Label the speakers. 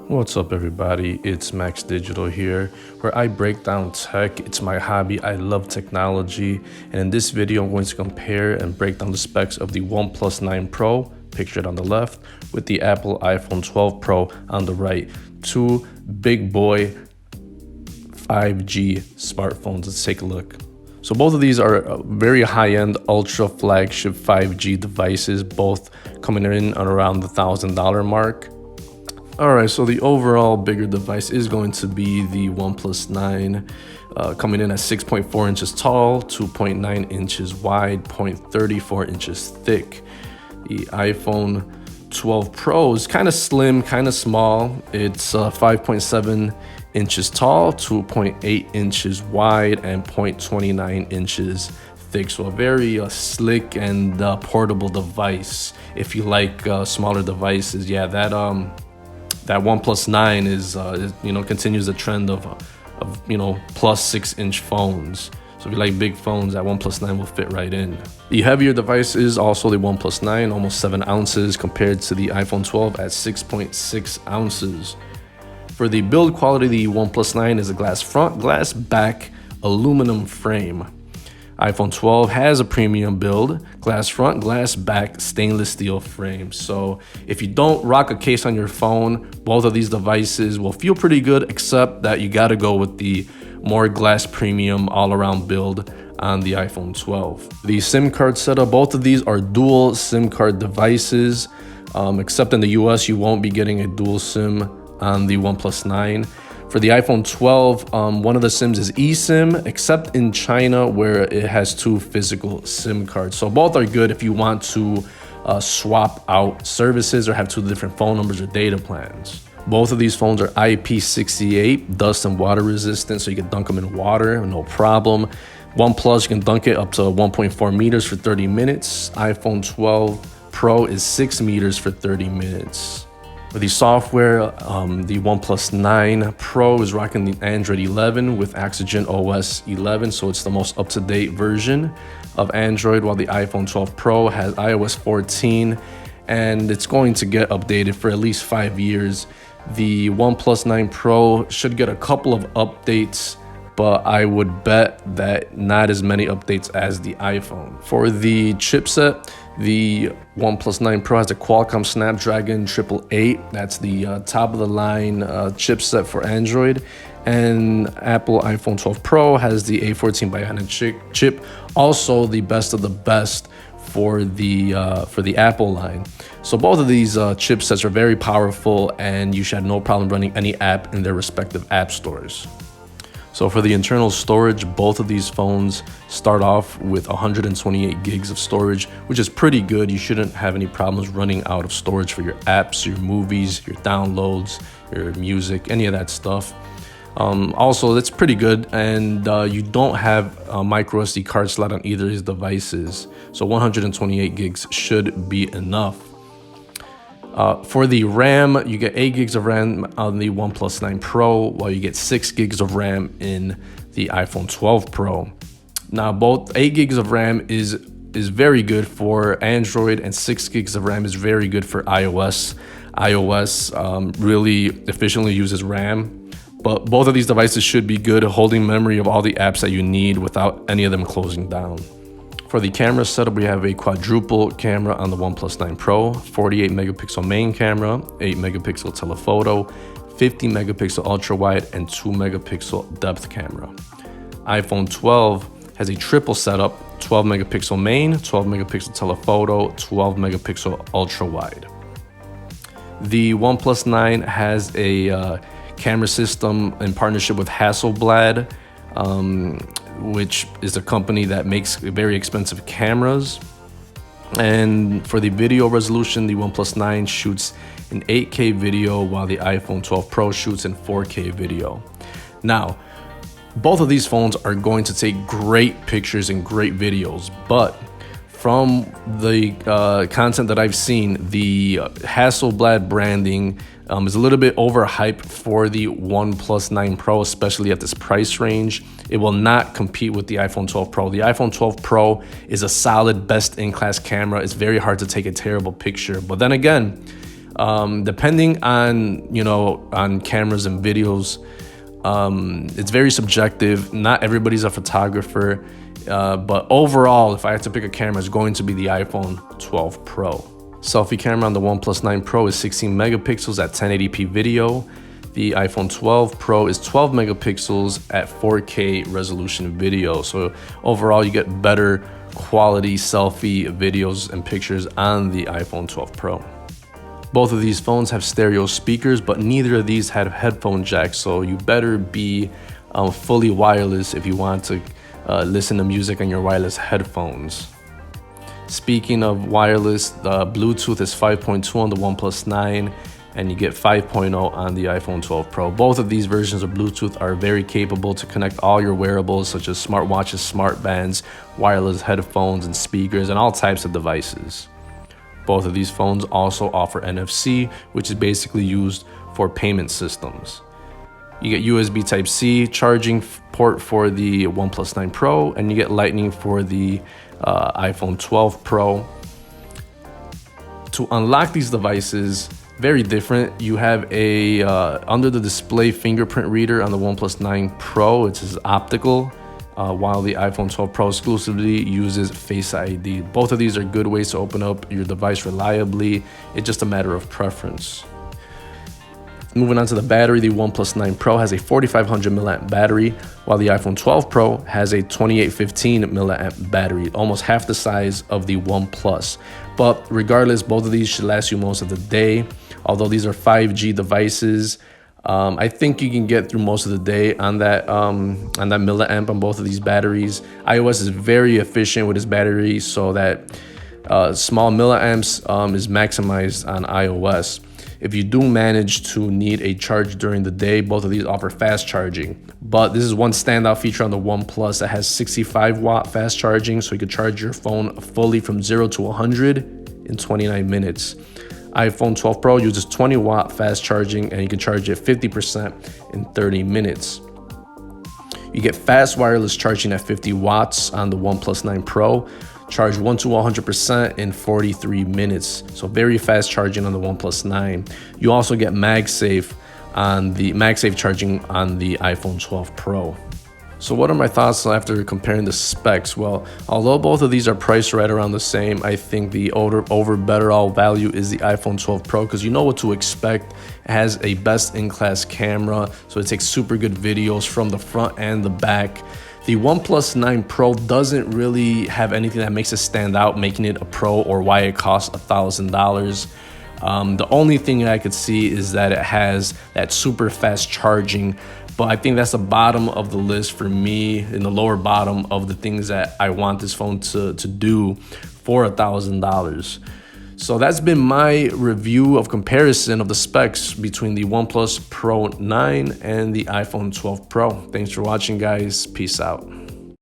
Speaker 1: What's up everybody, it's Max Digital here, where I break down tech. It's my hobby, I love technology, and in this video I'm going to compare and break down the specs of the OnePlus 9 Pro, pictured on the left, with the Apple iPhone 12 Pro on the right. Two big boy 5G smartphones. Let's take a look. So both of these are very high-end, ultra flagship 5G devices, both coming in at around the $1,000 mark. Alright, so the overall bigger device is going to be the OnePlus 9, coming in at 6.4 inches tall, 2.9 inches wide, 0.34 inches thick. The iPhone 12 Pro is kind of slim, kind of small. It's 5.7 inches tall, 2.8 inches wide, and 0.29 inches thick. So a very slick and portable device. If you like smaller devices, yeah, that OnePlus 9 is continues the trend of plus 6-inch phones. So if you like big phones, that OnePlus 9 will fit right in. The heavier device is also the OnePlus 9, almost 7 ounces compared to the iPhone 12 at 6.6 ounces. For the build quality, the OnePlus 9 is a glass front, glass back, aluminum frame. iPhone 12 has a premium build, glass front, glass back, stainless steel frame. So if you don't rock a case on your phone, both of these devices will feel pretty good, except that you gotta go with the more glass premium all-around build on the iPhone 12. The SIM card setup, both of these are dual SIM card devices, except in the US, you won't be getting a dual SIM on the OnePlus 9. For the iPhone 12, one of the SIMs is eSIM, except in China where it has 2 physical SIM cards. So both are good if you want to swap out services or have 2 different phone numbers or data plans. Both of these phones are IP68, dust and water resistant, so you can dunk them in water, no problem. OnePlus, you can dunk it up to 1.4 meters for 30 minutes. iPhone 12 Pro is 6 meters for 30 minutes. For the software, the OnePlus 9 Pro is rocking the Android 11 with Oxygen OS 11, so it's the most up-to-date version of Android, while the iPhone 12 Pro has iOS 14, and it's going to get updated for at least 5 years. The OnePlus 9 Pro should get a couple of updates, but I would bet that not as many updates as the iPhone. For the chipset, the OnePlus 9 Pro has a Qualcomm Snapdragon 888. That's the top-of-the-line chipset for Android. And Apple iPhone 12 Pro has the A14 Bionic chip, also the best of the best for the Apple line. So both of these chipsets are very powerful, and you should have no problem running any app in their respective app stores. So for the internal storage, both of these phones start off with 128 gigs of storage, which is pretty good. You shouldn't have any problems running out of storage for your apps, your movies, your downloads, your music, any of that stuff. Also, that's pretty good, and you don't have a micro SD card slot on either of these devices, so 128 gigs should be enough. For the RAM, you get 8 gigs of RAM on the OnePlus 9 Pro, while you get 6 gigs of RAM in the iPhone 12 Pro. Now, both 8 gigs of RAM is very good for Android, and 6 gigs of RAM is very good for iOS. iOS really efficiently uses RAM, but both of these devices should be good at holding memory of all the apps that you need without any of them closing down. For the camera setup, we have a quadruple camera on the OnePlus 9 Pro, 48 megapixel main camera, 8 megapixel telephoto, 50 megapixel ultra wide, and 2 megapixel depth camera. iPhone 12 has a triple setup, 12 megapixel main, 12 megapixel telephoto, 12 megapixel ultra wide. The OnePlus 9 has a camera system in partnership with Hasselblad, which is a company that makes very expensive cameras. And for the video resolution, the OnePlus 9 shoots in 8K video, while the iPhone 12 Pro shoots in 4K video. Now, both of these phones are going to take great pictures and great videos, but from the content that I've seen, the Hasselblad branding is a little bit overhyped for the OnePlus 9 Pro, especially at this price range. It will not compete with the iPhone 12 Pro. The iPhone 12 Pro is a solid best-in-class camera. It's very hard to take a terrible picture. But then again, Depending on, on cameras and videos, it's very subjective. Not everybody's a photographer, but overall, if I had to pick a camera, it's going to be the iPhone 12 Pro. Selfie camera on the OnePlus 9 Pro is 16 megapixels at 1080p video. The iPhone 12 Pro is 12 megapixels at 4K resolution video. So overall, you get better quality selfie videos and pictures on the iPhone 12 Pro. Both of these phones have stereo speakers, but neither of these have headphone jacks, so you better be fully wireless if you want to listen to music on your wireless headphones. Speaking of wireless, the Bluetooth is 5.2 on the OnePlus 9, and you get 5.0 on the iPhone 12 Pro. Both of these versions of Bluetooth are very capable to connect all your wearables, such as smartwatches, smart bands, wireless headphones, and speakers, and all types of devices. Both of these phones also offer NFC, which is basically used for payment systems. You get USB Type-C charging port for the OnePlus 9 Pro, and you get Lightning for the iPhone 12 Pro. To unlock these devices, very different. You have a under the display fingerprint reader on the OnePlus 9 Pro. It is optical, while the iPhone 12 Pro exclusively uses Face ID. Both of these are good ways to open up your device reliably. It's just a matter of preference. Moving on to the battery, the OnePlus 9 Pro has a 4500 milliamp battery, while the iPhone 12 Pro has a 2815 milliamp battery, almost half the size of the OnePlus. But regardless, both of these should last you most of the day. Although these are 5G devices, I think you can get through most of the day on that milliamp on both of these batteries. iOS is very efficient with its battery, so that small milliamps is maximized on iOS. If you do manage to need a charge during the day, both of these offer fast charging. But this is one standout feature on the OnePlus that has 65 watt fast charging, so you can charge your phone fully from 0 to 100 in 29 minutes. iPhone 12 Pro uses 20 watt fast charging, and you can charge it 50% in 30 minutes. You get fast wireless charging at 50 watts on the OnePlus 9 Pro. Charge 1 to 100% in 43 minutes. So very fast charging on the OnePlus 9. You also get MagSafe charging on the iPhone 12 Pro. So what are my thoughts after comparing the specs? Well, although both of these are priced right around the same, I think the over better all value is the iPhone 12 Pro, because you know what to expect. It has a best-in-class camera, so it takes super good videos from the front and the back. The OnePlus 9 Pro doesn't really have anything that makes it stand out, making it a pro or why it costs $1,000. The only thing I could see is that it has that super fast charging, but I think that's the bottom of the list for me, in the lower bottom of the things that I want this phone to do for $1,000. So that's been my review of comparison of the specs between the OnePlus Pro 9 and the iPhone 12 Pro. Thanks for watching, guys. Peace out.